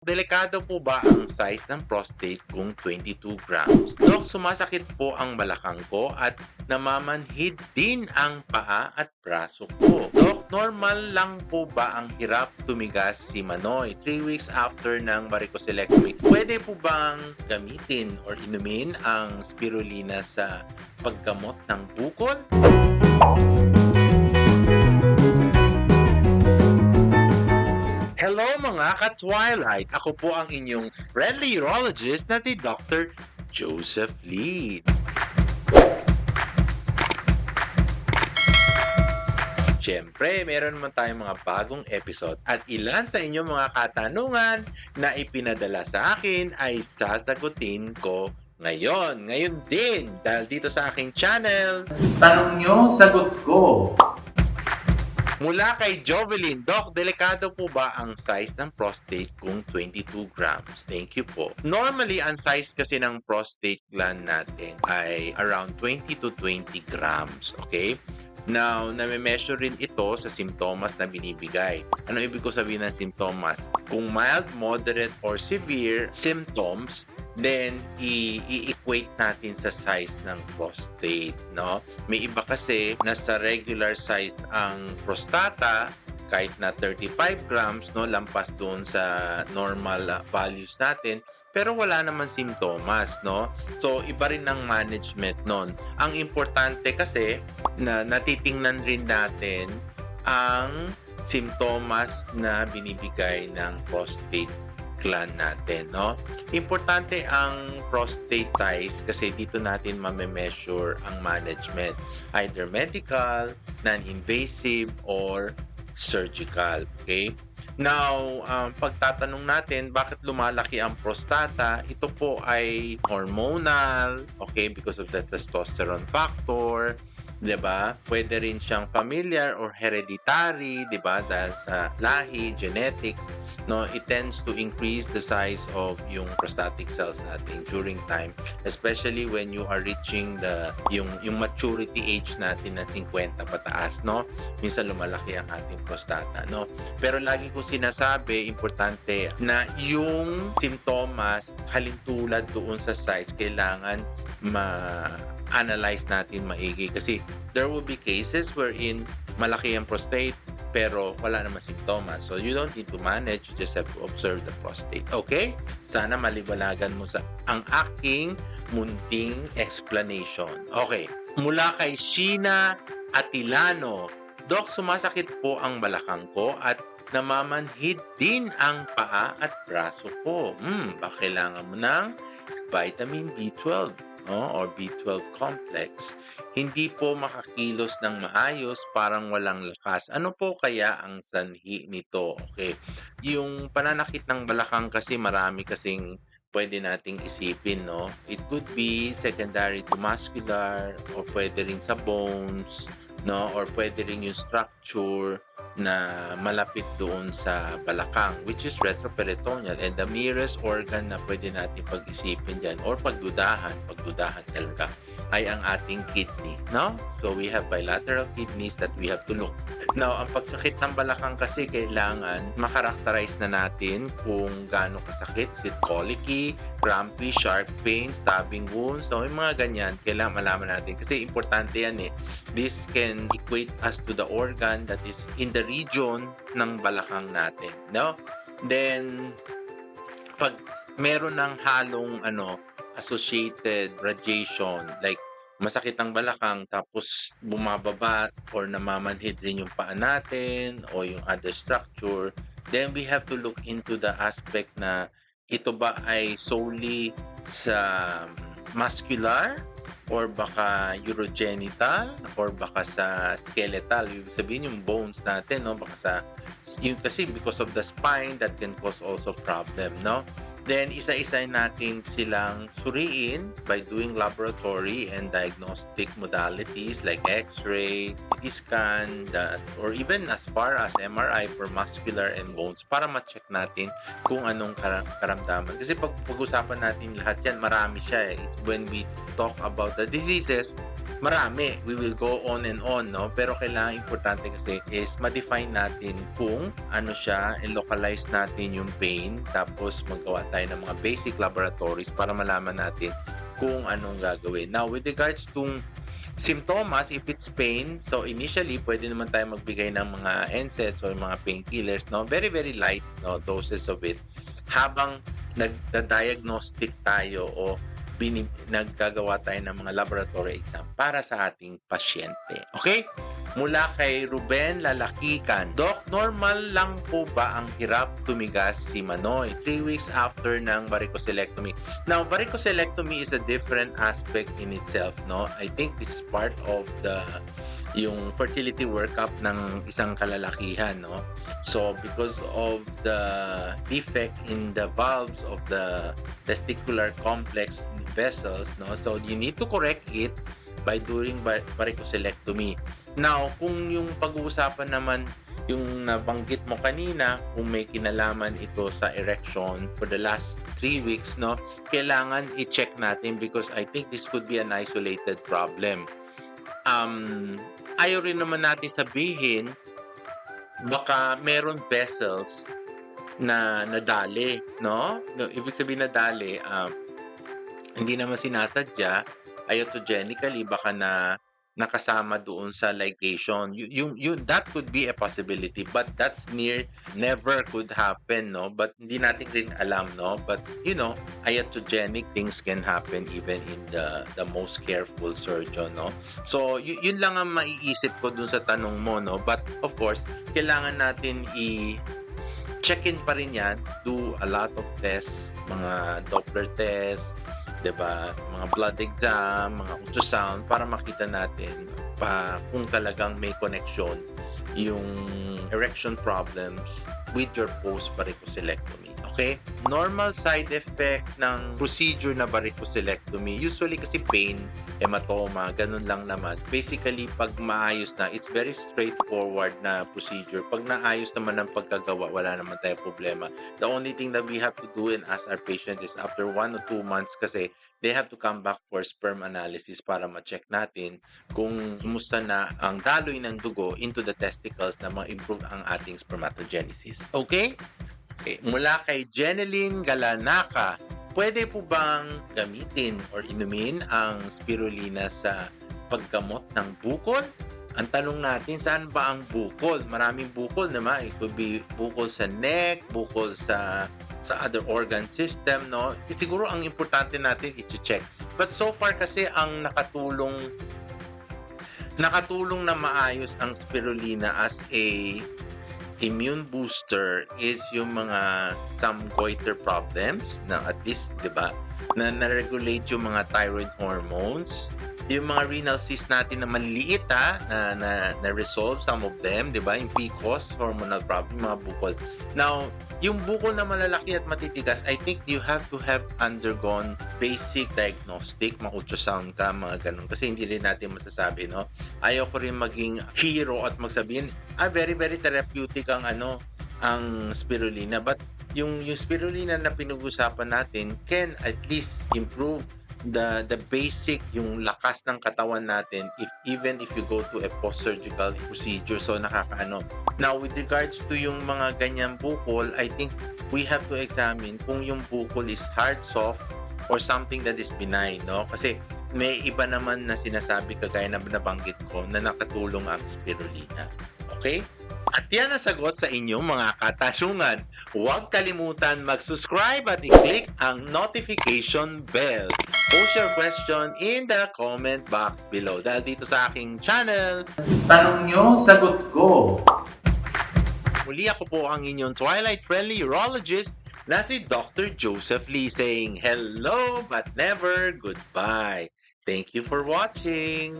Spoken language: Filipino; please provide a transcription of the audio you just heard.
Delikado po ba ang size ng prostate kung 22 grams? Dok, sumasakit po ang balakang ko at namamanhid din ang paa at braso ko. Dok, normal lang po ba ang hirap tumigas si Manoy 3 weeks after ng varicocelectomy? Pwede po bang gamitin or inumin ang spirulina sa paggamot ng bukol? Hello mga ka-Twilight! Ako po ang inyong friendly urologist na si Dr. Joseph Lee. Siyempre, meron naman tayong mga bagong episode at ilan sa inyong mga katanungan na ipinadala sa akin ay sasagutin ko ngayon. Ngayon din, dahil dito sa aking channel. Tanong nyo, sagot ko. Mula kay Jovelyn, Doc, delikado po ba ang size ng prostate kung 22 grams? Thank you po. Normally, ang size kasi ng prostate gland natin ay around 20 to 20 grams, okay? Now, nami-measure rin ito sa simptomas na binibigay. Ano ibig ko sabihin ng simptomas? Kung mild, moderate, or severe symptoms, then i-equate natin sa size ng prostate, no? May iba kasi nasa regular size ang prostata kahit na 35 grams, no, lampas doon sa normal values natin, pero wala naman simptomas, no? So iba rin ang management noon. Ang importante kasi na natitingnan rin natin ang simptomas na binibigay ng prostate gland natin, no? Importante ang prostate size kasi dito natin mame-measure ang management, either medical, non-invasive, or surgical, okay? Now, pagtatanong natin bakit lumalaki ang prostata, ito po ay hormonal, okay, because of the testosterone factor, 'di ba? Pwede rin siyang familiar or hereditary, 'di ba? Dahil sa lahi, genetics, no, it tends to increase the size of yung prostatic cells natin during time, especially when you are reaching yung maturity age natin na 50 pataas, no? Minsan lumalaki ang ating prostata, no? Pero lagi ko sinasabi, importante na yung simptomas halintulad doon sa size kailangan ma-analyze natin maigi kasi there will be cases wherein malaki ang prostate pero wala naman simptomas. So you don't need to manage, you just have to observe the prostate. Okay? Sana maliwanagan mo sa ang aking munting explanation. Okay. Mula kay Sheena Atilano, Dok, sumasakit po ang balakang ko at namamanhid din ang paa at braso ko. Baka kailangan mo ng vitamin B12, no? Or B12 complex. Hindi po makakilos ng maayos, parang walang lakas. Ano po kaya ang sanhi nito? Okay. Yung pananakit ng balakang kasi marami kasing pwede nating isipin, no? It could be secondary to muscular or pwede rin sa bones, no? Or pwede rin yung structure na malapit doon sa balakang, which is retroperitoneal, and the nearest organ na pwede natin pag-isipin dyan or pagdudahan talaga ay ang ating kidney, no? So we have bilateral kidneys that we have to look. Now, ang pagsakit ng balakang kasi kailangan makarakterize na natin kung gaano kasakit. Is it colicky, crampy, sharp pain, stabbing wounds, so yung mga ganyan, kailangan malaman natin kasi importante yan eh. This can equate us to the organ that is in the region ng balakang natin, no? Then, pag meron ng halong associated radiation, like masakit ang balakang tapos bumababa or namamanhid rin yung paa natin o yung other structure, then we have to look into the aspect na ito ba ay solely sa muscular or baka urogenital or baka sa skeletal, yung sabihin yung bones natin, no? Baka sa yung kasi because of the spine that can cause also problem, no? Then, isa-isa natin silang suriin by doing laboratory and diagnostic modalities like X-ray, CT scan, or even as far as MRI for muscular and bones para ma-check natin kung anong karamdaman. Kasi pag pag-usapan natin lahat yan, marami siya eh. When we talk about the diseases, marami. We will go on and on, no? Pero kailangan importante kasi is ma-define natin kung ano siya, i-localize natin yung pain, tapos magawa tayo ng mga basic laboratories para malaman natin kung anong gagawin. Now, with regards to symptoms, if it's pain, so initially, pwede naman tayo magbigay ng mga NSAIDs or mga painkillers, no? Very, very light, no, doses of it. Habang nagda-diagnostic tayo o naggagawa tayo ng mga laboratory exam para sa ating pasyente. Okay? Mula kay Ruben Lalakikan. Doc, normal lang po ba ang hirap tumigas si Manoy 3 weeks after ng varicocelectomy? Now, varicocelectomy is a different aspect in itself, no? I think this is part of yung fertility workup ng isang kalalakihan, no? So, because of the defect in the valves of the testicular complex vessels, no? So, you need to correct it by doing varicocelectomy. Now, kung yung pag-uusapan naman yung nabanggit mo kanina, kung may kinalaman ito sa erection for the last 3 weeks, no? Kailangan i-check natin because I think this could be an isolated problem. Ayaw rin naman natin sabihin baka meron vessels na nadali, no? Ibig sabihin nadali, hindi naman sinasadya, iatrogenically baka nakasama doon sa ligation. That could be a possibility, but that's never could happen, no? But hindi natin rin alam, no? But iatrogenic things can happen even in the most careful surgeon, no? So yun lang ang maiisip ko dun sa tanong mo, no? But of course, kailangan natin check-in pa rin yan, do a lot of tests, mga Doppler tests, diba? Mga blood exam, mga ultrasound para makita natin kung talagang may connection yung erection problems with your post-varicocelectomy. Okay? Normal side effect ng procedure na varicocelectomy, usually kasi pain, hematoma, ganun lang naman. Basically, pag maayos na, it's very straightforward na procedure. Pag naayos naman ang pagkagawa, wala naman tayo problema. The only thing that we have to do and ask our patient is after 1 or 2 months kasi they have to come back for sperm analysis para ma-check natin kung kumusta na ang daloy ng dugo into the testicles na ma-improve ang ating spermatogenesis. Okay? Okay. Mula kay Jeneline Galanaka, pwede po bang gamitin or inumin ang spirulina sa paggamot ng bukol? Ang tanong natin, saan ba ang bukol? Maraming bukol naman. It could be bukol sa neck, bukol sa other organ system, no? Siguro ang importante natin i-check. But so far kasi ang nakatulong na maayos ang spirulina as a immune booster is yung mga some goiter problems na at least, di ba, na na-regulate yung mga thyroid hormones, yung mga renal cysts natin na maliliit na resolve some of them, di ba, yung PCOS, hormonal problem, mga bukol. Now, yung bukol na malalaki at matitigas, I think you have to have undergone basic diagnostic, ma-ultrasound ka, mga ganun. Kasi hindi rin natin masasabi, no? Ayaw ko rin maging hero at magsabihin, very, very therapeutic ang spirulina. But yung spirulina na pinag-usapan natin can at least improve the basic, yung lakas ng katawan natin even if you go to a post-surgical procedure. So nakakaano. Now with regards to yung mga ganyang bukol, I think we have to examine kung yung bukol is hard, soft, or something that is benign, no? Kasi may iba naman na sinasabi kagaya na nabanggit ko na nakatulong ang spirulina. Okay? At yan ang sagot sa inyong mga katanungan. Huwag kalimutan mag-subscribe at i-click ang notification bell. Post your question in the comment box below. Dahil dito sa aking channel, tanong nyo, sagot ko. Muli ako po ang inyong Twilight-friendly urologist na si Dr. Joseph Lee saying hello but never goodbye. Thank you for watching.